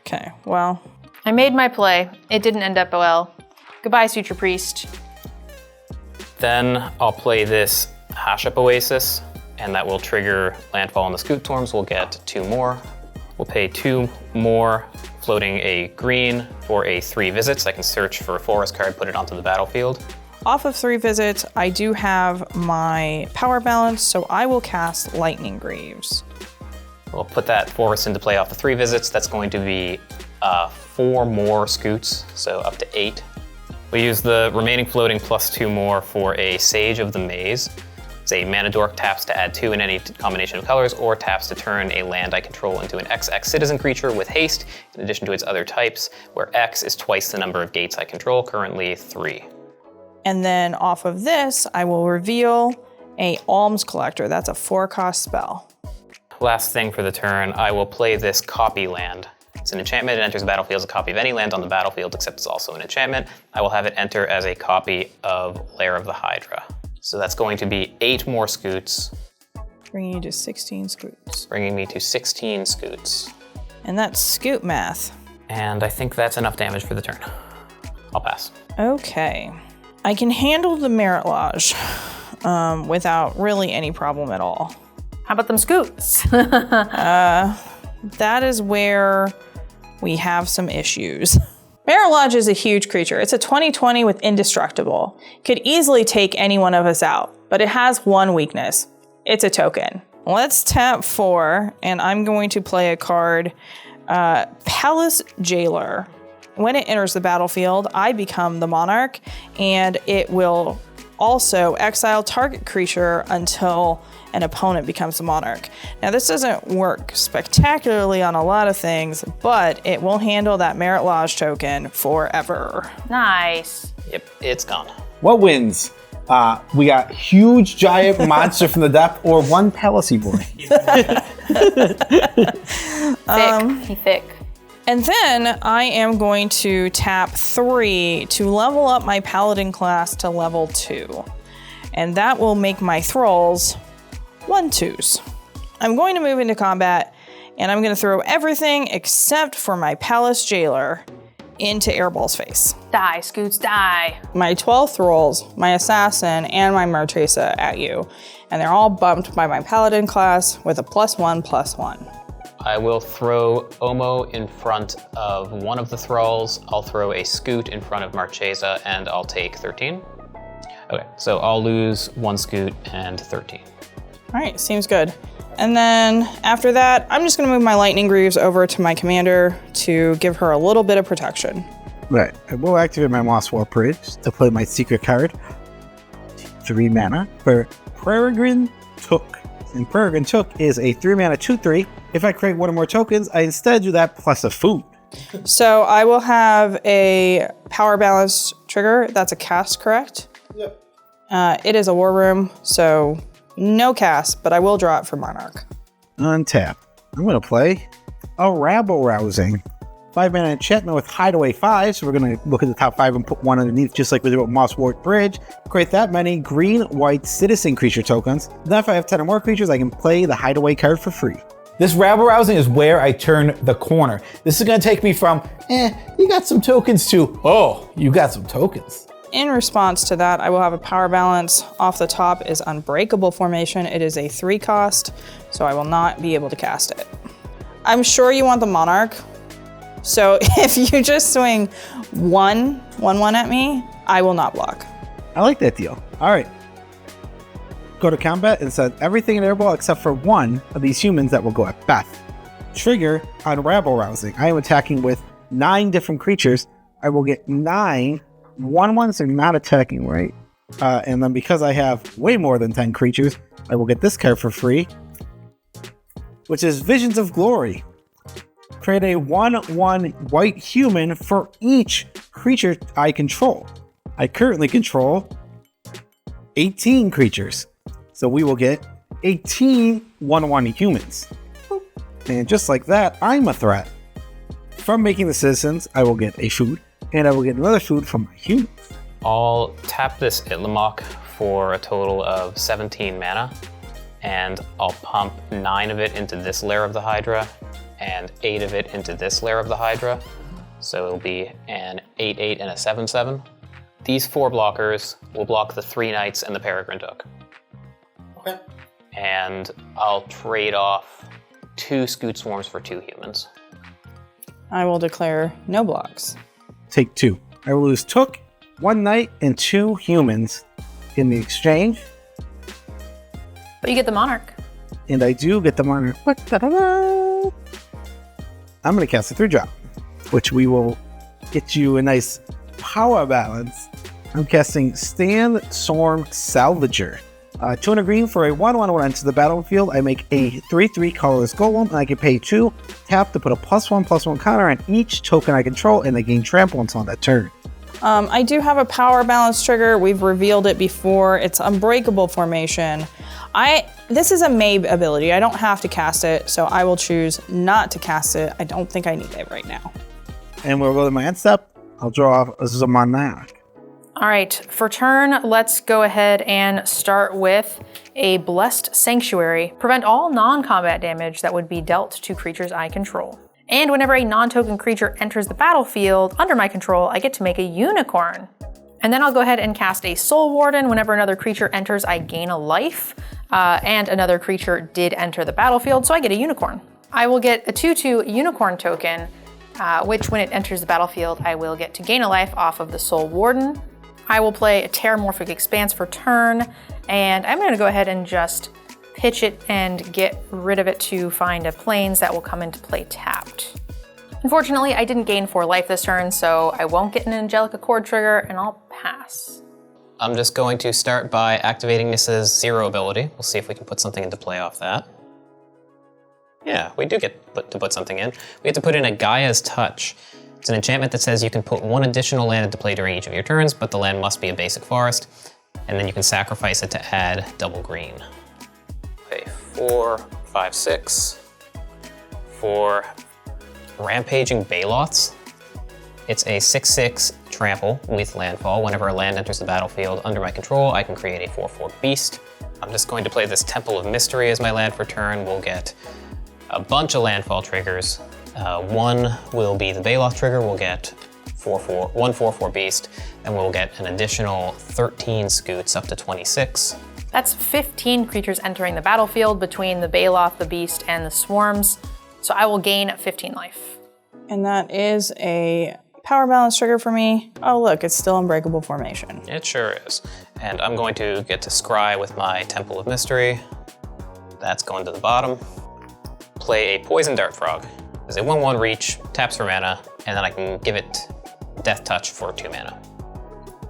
Okay, well, I made my play. It didn't end up well. Goodbye, Suture Priest. Then I'll play this Hashep Oasis, and that will trigger landfall on the Scoot Torms. We'll get 2 more. We'll pay 2 more, floating a green for a 3 visits. I can search for a forest card, put it onto the battlefield. off of 3 visits, I do have my power balance, so I will cast Lightning Greaves. We'll put that forest into play off the 3 visits. That's going to be 4 more Scoots, so up to 8. We use the remaining floating plus 2 more for a Sage of the Maze. It's a mana dork, taps to add 2 in any combination of colors, or taps to turn a land I control into an XX citizen creature with haste, in addition to its other types, where X is twice the number of gates I control, currently 3. And then off of this, I will reveal a Alms Collector. That's a 4-cost spell. Last thing for the turn, I will play this Copy Land. It's an enchantment. It enters the battlefield as a copy of any land on the battlefield, except it's also an enchantment. I will have it enter as a copy of Lair of the Hydra. So that's going to be 8 more Scoots. Bringing you to 16 Scoots. Bringing me to 16 Scoots. And that's Scoot math. And I think that's enough damage for the turn. I'll pass. Okay. I can handle the Merit Lodge without really any problem at all. How about them Scoots? That is where we have some issues. Merit Lodge is a huge creature. It's a 20/20 with indestructible. Could easily take any one of us out, but it has one weakness. It's a token. Let's tap 4, and I'm going to play a card, Palace Jailer. When it enters the battlefield, I become the Monarch, and it will also exile target creature until an opponent becomes the Monarch. Now, this doesn't work spectacularly on a lot of things, but it will handle that Merit Lodge token forever. Nice. Yep, it's gone. What wins? We got huge giant monster from the depth or one Palace boy. Thick. He thick. And then I am going to tap 3 to level up my Paladin class to level 2. And that will make my Thralls 1/2s. I'm going to move into combat, and I'm going to throw everything except for my Palace Jailer into Airball's face. Die, Scoots, die. My 12 Thralls, my Assassin, and my Martresa at you. And they're all bumped by my Paladin class with a +1/+1. I will throw Omo in front of one of the Thralls. I'll throw a Scoot in front of Marchesa, and I'll take 13. Okay, so I'll lose 1 Scoot and 13. All right, seems good. And then after that, I'm just gonna move my Lightning Greaves over to my commander to give her a little bit of protection. Right. I will activate my Moss Wall Bridge to play my secret card. 3 mana for Peregrine Took. And Peregrine Took is a 3 mana 2/3. If I create one or more tokens, I instead do that plus a food. So I will have a power balance trigger. That's a cast, correct? Yep. It is a war room, so no cast, but I will draw it for Monarch. Untap. I'm going to play a Rabble Rousing. 5 mana enchantment with Hideaway 5. So we're going to look at the top 5 and put one underneath, just like we did with Moss Ward Bridge. Create that many green-white citizen creature tokens. Then if I have 10 or more creatures, I can play the Hideaway card for free. This rabble rousing is where I turn the corner. This is gonna take me from, you got some tokens to, oh, you got some tokens. In response to that, I will have a power balance. Off the top is Unbreakable Formation. It is a 3 cost, so I will not be able to cast it. I'm sure you want the Monarch, so if you just swing 1/1 at me, I will not block. I like that deal. All right. Go to combat and send everything in Airball except for one of these humans that will go at Beth. Trigger on Rabble Rousing. I am attacking with 9 different creatures. I will get 9 1/1s are not attacking, right? And then because I have way more than 10 creatures, I will get this card for free, which is Visions of Glory. Create a 1/1 white human for each creature I control. I currently control 18 creatures. So we will get 18 1/1 humans. And just like that, I'm a threat. From making the citizens, I will get a food, and I will get another food from my humans. I'll tap this Itlamok for a total of 17 mana, and I'll pump 9 of it into this layer of the Hydra, and 8 of it into this layer of the Hydra. So it'll be an 8/8 and a 7/7. These 4 blockers will block the 3 Knights and the Peregrine Took. Okay. And I'll trade off 2 Scoot Swarms for 2 humans. I will declare no blocks. Take 2. I will lose Took, 1 Knight, and 2 humans in the exchange. But you get the Monarch. And I do get the Monarch. I'm going to cast a 3-drop, which we will get you a nice power balance. I'm casting Sandstorm Salvager. 200 green for a 1/1 when I enter the battlefield. I make a 3/3 colorless golem, and I can pay 2 tap to put a +1/+1 counter on each token I control, and they gain trample until that turn. I do have a power balance trigger. We've revealed it before. It's Unbreakable Formation. This is a Mabe ability. I don't have to cast it, so I will choose not to cast it. I don't think I need it right now. And we'll go to my end step. I'll draw off a Monarch. All right, for turn, let's go ahead and start with a Blessed Sanctuary. Prevent all non-combat damage that would be dealt to creatures I control. And whenever a non-token creature enters the battlefield under my control, I get to make a unicorn. And then I'll go ahead and cast a Soul Warden. Whenever another creature enters, I gain a life. And another creature did enter the battlefield, so I get a unicorn. I will get a 2/2 unicorn token which when it enters the battlefield, I will get to gain a life off of the Soul Warden. I will play a Terramorphic Expanse for turn, and I'm gonna go ahead and just pitch it and get rid of it to find a Plains that will come into play tapped. Unfortunately, I didn't gain 4 life this turn, so I won't get an Angelic Accord trigger, and I'll pass. I'm just going to start by activating Nissa's 0 ability. We'll see if we can put something into play off that. Yeah, we do get to put something in. We have to put in a Gaia's Touch. It's an enchantment that says you can put 1 additional land into play during each of your turns, but the land must be a basic forest, and then you can sacrifice it to add double green. Okay, 4, 5, 6. For Rampaging Baloths, it's a 6/6 trample with landfall. Whenever a land enters the battlefield under my control, I can create a 4/4 beast. I'm just going to play this Temple of Mystery as my land for turn. We'll get a bunch of landfall triggers. One will be the Baloth trigger. We'll get 1 4/4 beast, and we'll get an additional 13 scoots up to 26. That's 15 creatures entering the battlefield between the Baloth, the beast, and the swarms. So I will gain 15 life. And that is a power balance trigger for me. Oh look, it's still Unbreakable Formation. It sure is. And I'm going to get to scry with my Temple of Mystery. That's going to the bottom. Play a Poison Dart Frog. There's a 1/1 reach, taps for mana, and then I can give it Death Touch for 2 mana.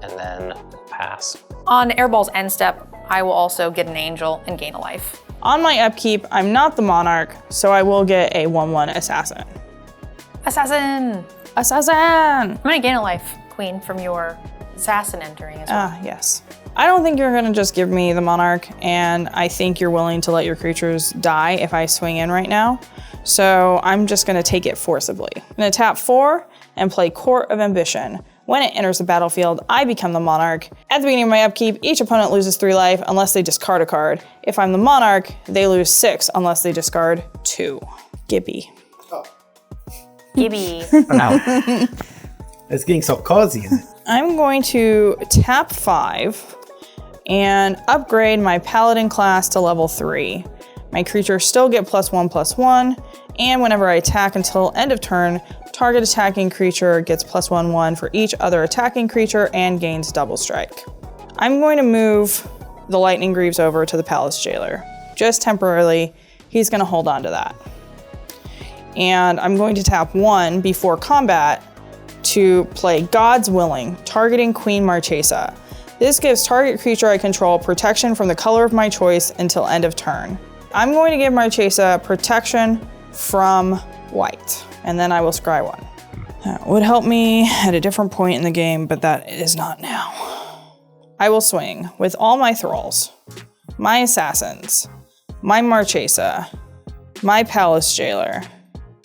And then pass. On Airball's end step, I will also get an Angel and gain a life. On my upkeep, I'm not the Monarch, so I will get a 1/1 Assassin. Assassin! Assassin! I'm gonna gain a life, Queen, from your Assassin entering as well. Ah, yes. I don't think you're gonna just give me the Monarch, and I think you're willing to let your creatures die if I swing in right now. So I'm just gonna take it forcibly. I'm gonna tap 4 and play Court of Ambition. When it enters the battlefield, I become the Monarch. At the beginning of my upkeep, each opponent loses 3 life unless they discard a card. If I'm the Monarch, they lose 6 unless they discard 2. Gibby. Gibby. Now, it's getting so cozy. I'm going to tap 5 and upgrade my Paladin class to level 3. My creatures still get +1/+1, and whenever I attack until end of turn, target attacking creature gets +1/1 for each other attacking creature and gains double strike. I'm going to move the Lightning Greaves over to the Palace Jailer. Just temporarily, he's going to hold on to that. And I'm going to tap 1 before combat to play God's Willing, targeting Queen Marchesa. This gives target creature I control protection from the color of my choice until end of turn. I'm going to give Marchesa protection from white, and then I will scry 1. That would help me at a different point in the game, but that is not now. I will swing with all my thralls, my assassins, my Marchesa, my Palace Jailer,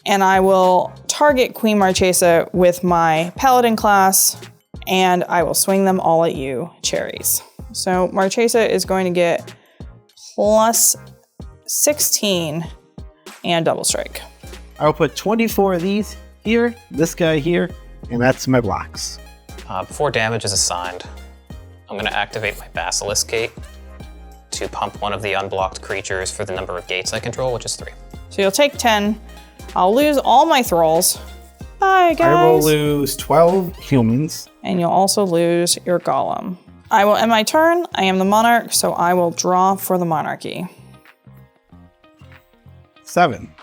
and I will target Queen Marchesa with my Paladin class, and I will swing them all at you, Cherries. So Marchesa is going to get +16 and double strike. I'll put 24 of these here, this guy here, and that's my blocks. Before damage is assigned, I'm going to activate my Basilisk Gate to pump one of the unblocked creatures for the number of gates I control, which is 3. So you'll take 10. I'll lose all my thralls. Bye, guys. I will lose 12 humans. And you'll also lose your golem. I will end my turn. I am the Monarch, so I will draw for the Monarchy. 7.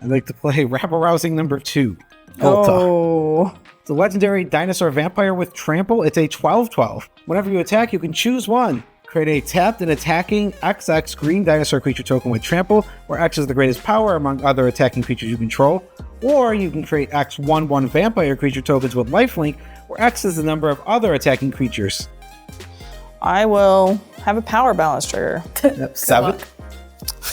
I'd like to play Rabble-Rousing number 2. Oh. It's a legendary dinosaur vampire with trample. It's a 12/12. Whenever you attack, you can choose one. Create a tapped and attacking XX green dinosaur creature token with trample, where X is the greatest power among other attacking creatures you control. Or you can create X 1/1 vampire creature tokens with lifelink, where X is the number of other attacking creatures. I will have a power balance trigger. Yep, 7.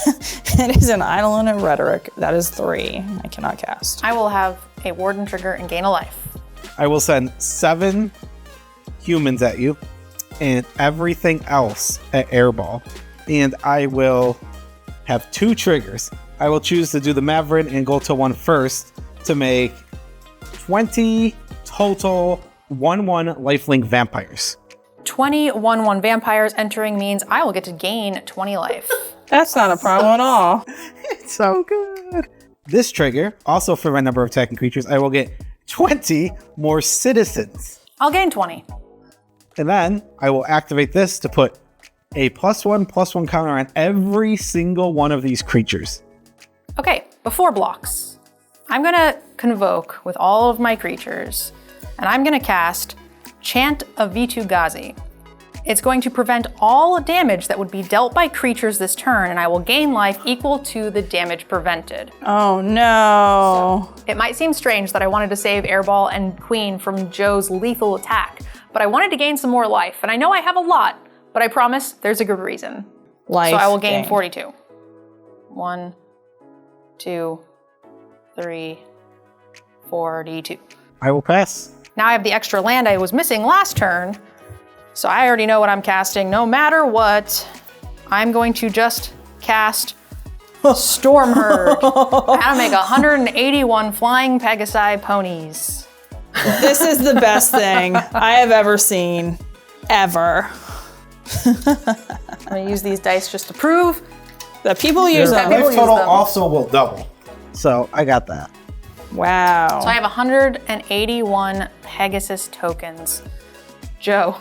It is an Eidolon and Rhetoric. That is 3. I cannot cast. I will have a Warden trigger and gain a life. I will send 7 humans at you and everything else at Airball. And I will have 2 triggers. I will choose to do the Maverin and go to 1 first to make 20 total 1/1 lifelink vampires. 20 1/1 vampires entering means I will get to gain 20 life. That's not a problem at all. It's so good. this trigger, also for my number of attacking creatures, I will get 20 more citizens. I'll gain 20. And then I will activate this to put a +1/+1 counter on every single one of these creatures. Okay, before blocks, I'm gonna convoke with all of my creatures, and I'm gonna cast Chant of Vitu-Ghazi. It's going to prevent all damage that would be dealt by creatures this turn, and I will gain life equal to the damage prevented. Oh no. It might seem strange that I wanted to save Airball and Queen from Joe's lethal attack, but I wanted to gain some more life, and I know I have a lot, but I promise there's a good reason. Life So I will gain gain. 42. 1, 2, 3, 42. I will pass. Now I have the extra land I was missing last turn, so I already know what I'm casting. No matter what, I'm going to just cast Storm Herd. I'll make 181 flying Pegasi ponies. This is the best thing I have ever seen, ever. I'm gonna use these dice just to prove. That people use That them. people Life use total them. also will double. So I got that. Wow. So I have 181 Pegasus tokens. Joe,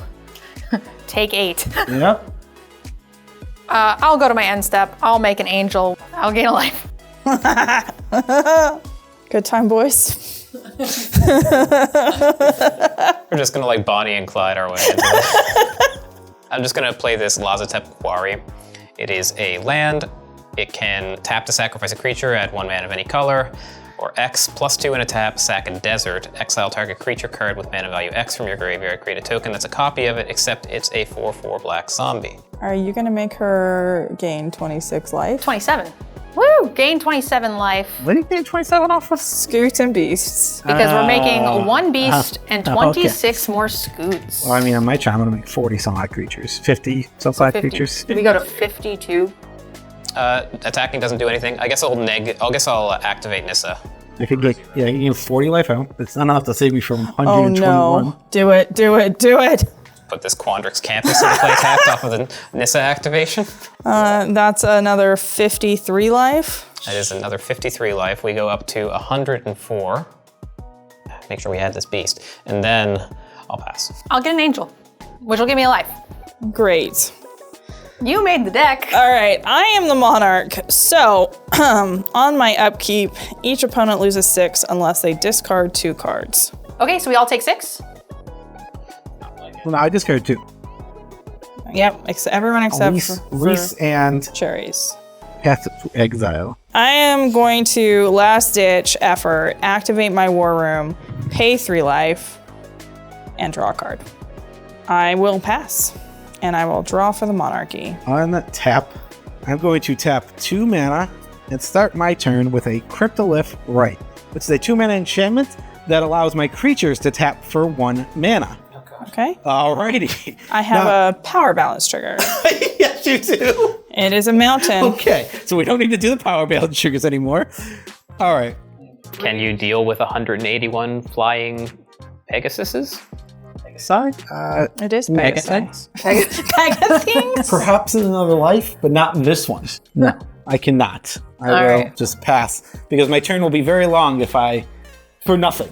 take 8. Yep. I'll go to my end step. I'll make an angel. I'll gain a life. Good time, boys. We're just gonna like Bonnie and Clyde our way into it. I'm just gonna play this Lazatep Quarry. It is a land. It can tap to sacrifice a creature, add 1 mana of any color, or X, +2 in a tap, sack a desert, exile target creature card with mana value X from your graveyard, create a token that's a copy of it, except it's a 4/4 black zombie. Are you gonna make her gain 26 life? 27. Woo! Gain 27 life. When did you get 27 off of? Scoots and beasts. Because we're making 1 beast and okay. 26 more scoots. Well, I mean, on my turn, I'm gonna make 40 some odd creatures. 50 some odd 50. creatures. Did we go to 52? Attacking doesn't do anything. I guess I'll activate Nissa. I could like, yeah, you gain 40 life out. It's not enough to save me from Oh 121. no. Do it, do it, do it. Put this Quandrix Campus in play tapped off of the Nissa activation. That's another 53 life. That is another 53 life. We go up to 104. Make sure we add this beast. And then I'll pass. I'll get an angel, which will give me a life. Great. You made the deck. All right, I am the Monarch. So, on my upkeep, each opponent loses 6 unless they discard 2 cards. Okay, so we all take 6? Well, no, I discarded 2. Yep, everyone except Reese for and Cherries. Cats to Exile. I am going to last ditch effort, activate my War Room, pay 3 life, and draw a card. I will pass, and I will draw for the Monarchy. On the tap, I'm going to tap 2 mana and start my turn with a Cryptolith Right, which is a 2 mana enchantment that allows my creatures to tap for 1 mana. Okay? Alrighty. I have a power balance trigger. Yes, you do. It is a mountain. Okay, so we don't need to do the power balance triggers anymore. All right. Can you deal with 181 flying Pegasuses? Side. It is Pegasus. Perhaps in another life, but not in this one. No, I cannot. I All will right. just pass because my turn will be very long if for nothing.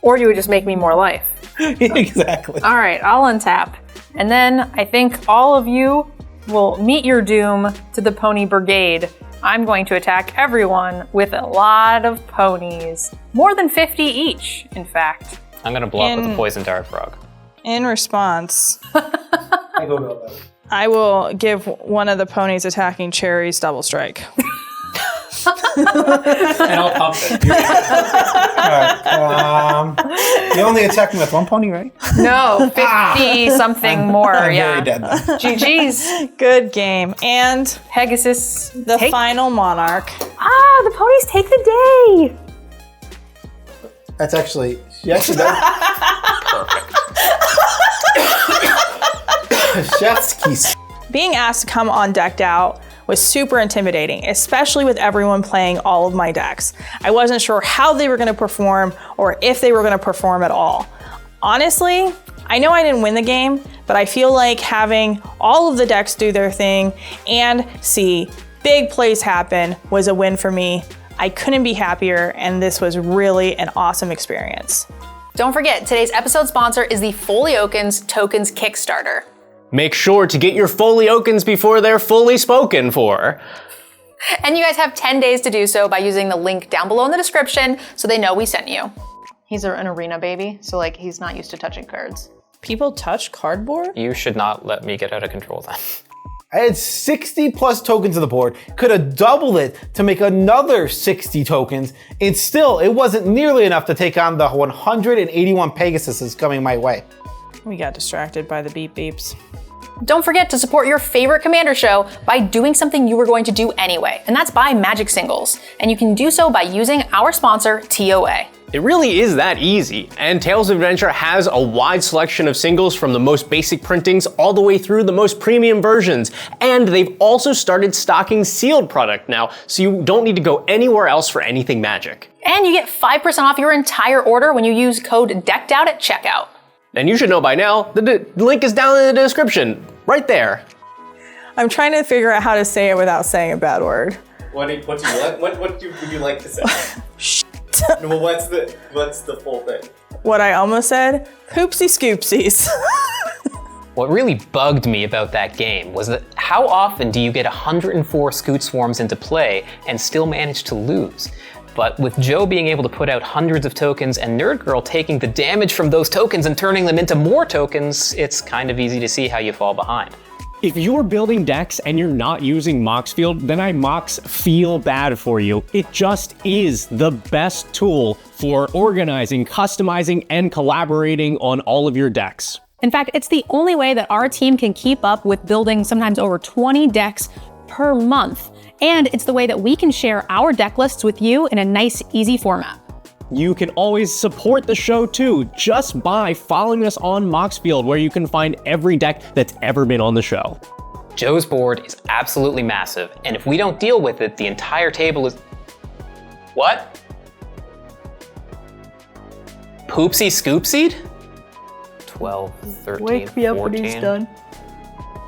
Or you would just make me more life. Exactly. All right, I'll untap. And then I think all of you will meet your doom to the Pony Brigade. I'm going to attack everyone with a lot of ponies. More than 50 each, in fact. I'm gonna block with the Poison Dart Frog. In response, I go to 11. I will give one of the ponies attacking Cherries double strike. And I'll pump it. You only attack me with 1 pony, right? No, 50 something more, I'm yeah. very dead now. GG's. Good game. And Pegasus. the final Monarch. The ponies take the day. That's actually, she actually does. Perfect. Chef's keys. Being asked to come on Decked Out was super intimidating, especially with everyone playing all of my decks. I wasn't sure how they were going to perform or if they were going to perform at all. Honestly, I know I didn't win the game, but I feel like having all of the decks do their thing and see big plays happen was a win for me. I couldn't be happier, and this was really an awesome experience. Don't forget, today's episode sponsor is the Fogliokens Tokens Kickstarter. Make sure to get your Fogliokens before they're fully spoken for. And you guys have 10 days to do so by using the link down below in the description so they know we sent you. He's an arena baby, so like he's not used to touching cards. People touch cardboard? You should not let me get out of control then. I had 60 plus tokens on the board, could have doubled it to make another 60 tokens, and still it wasn't nearly enough to take on the 181 Pegasuses coming my way. We got distracted by the beep beeps. Don't forget to support your favorite Commander show by doing something you were going to do anyway, and that's buy Magic singles. And you can do so by using our sponsor, TOA. It really is that easy, and Tales of Adventure has a wide selection of singles from the most basic printings all the way through the most premium versions, and they've also started stocking sealed product now, so you don't need to go anywhere else for anything Magic. And you get 5% off your entire order when you use code DECKEDOUT at checkout. And you should know by now, the link is down in the description, right there. I'm trying to figure out how to say it without saying a bad word. What would you like to say? Well, what's the full thing? What I almost said, poopsie scoopsies. What really bugged me about that game was that how often do you get 104 Scoot Swarms into play and still manage to lose? But with Joe being able to put out hundreds of tokens and NerdGirl taking the damage from those tokens and turning them into more tokens, it's kind of easy to see how you fall behind. If you're building decks and you're not using Moxfield, then I feel bad for you. It just is the best tool for organizing, customizing, and collaborating on all of your decks. In fact, it's the only way that our team can keep up with building sometimes over 20 decks per month. And it's the way that we can share our deck lists with you in a nice, easy format. You can always support the show too, just by following us on Moxfield, where you can find every deck that's ever been on the show. Joe's board is absolutely massive, and if we don't deal with it, the entire table is... What? Poopsie Scoopseed? 12, 13, Wake me up 14. when he's done.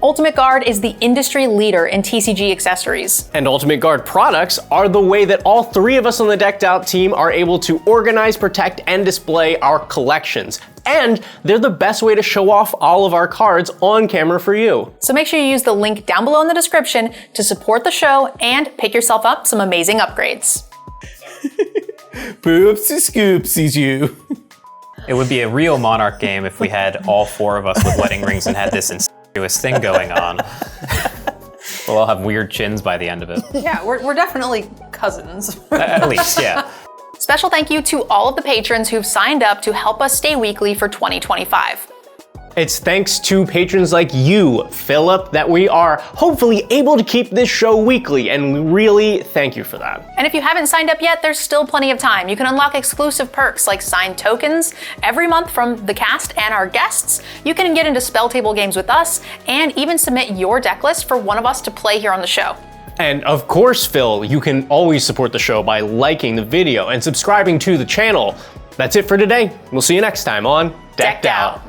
Ultimate Guard is the industry leader in TCG accessories. And Ultimate Guard products are the way that all three of us on the Decked Out team are able to organize, protect, and display our collections. And they're the best way to show off all of our cards on camera for you. So make sure you use the link down below in the description to support the show and pick yourself up some amazing upgrades. Poopsie scoopsies you. It would be a real Monarch game if we had all four of us with wedding rings and had this incestuous thing going on. We'll all have weird chins by the end of it. Yeah, we're definitely cousins. At least, yeah. Special thank you to all of the patrons who've signed up to help us stay weekly for 2025. It's thanks to patrons like you, Philip, that we are hopefully able to keep this show weekly, and we really thank you for that. And if you haven't signed up yet, there's still plenty of time. You can unlock exclusive perks like signed tokens every month from the cast and our guests. You can get into spell table games with us, and even submit your deck list for one of us to play here on the show. And of course, Phil, you can always support the show by liking the video and subscribing to the channel. That's it for today. We'll see you next time on Decked Out.